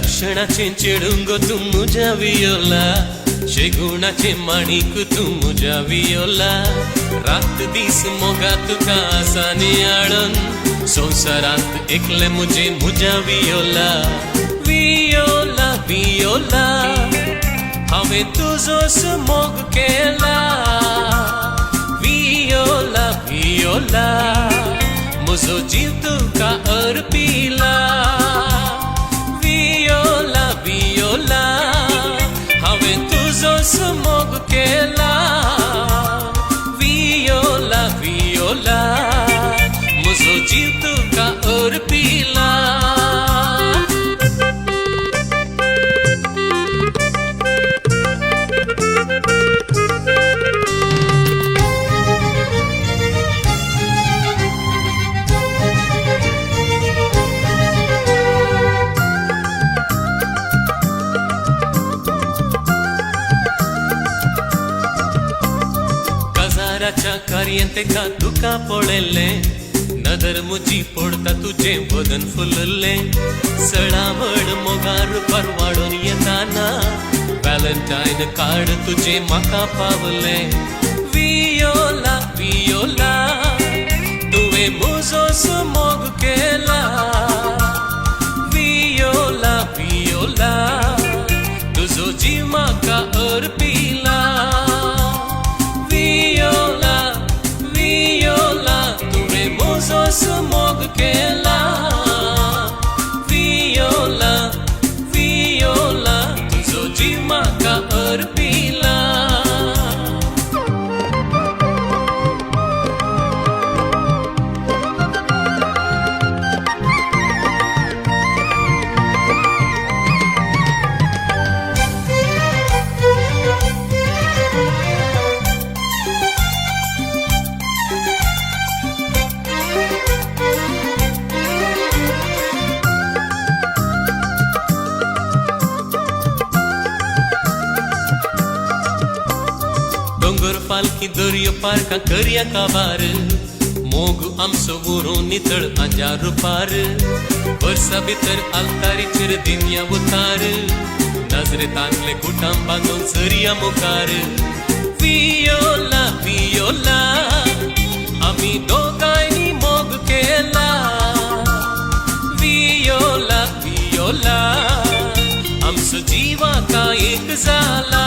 लक्षणाचे चेडुंगो तू मुझ्या Viola शेगुणाचे माणिक तू मुझ्या Viola रात दीस मोगा तुका आसाने आडन संसारांत एकले मुझे मुझ्या वियोला वियोला वियोला हांवें तुजोच मोग केला वियोला वियोला म्हजो जीव तुका अर्पिला वियोला वियोला हांवें तुजोच मोग केला वियोला वियोला म्हजो जीव तुका अर्पिला कार्य तेका तुका पळयल्ले नदर मुजी पडता तुझे बदन फुलले सळावड मोगार परवाडून येताना व्हॅलेंटायन कार्ड तुझे म्हाका पावले वियोला वियोला तुवें म्हजोच मोग केला वियोला वियोला तुजो जीव म्हाका अर्पिला वियोला वियोला तुवें म्हजोच मोग केला वियोला वियोला तुजो जीव म्हाका अर्पिला डोंगर पालखी दर्यो पारका करया काबार मोग आमचो उरून नितळ अंजार पार वर्सा भितर आलतारीचेर दिन्या उतार नजरेतांतले कुटाम बांदून चरया मुखार वियोला वियोला आमी दोगांयनी मोग केला वियोला वियोला आमचो जिवाका एक जाला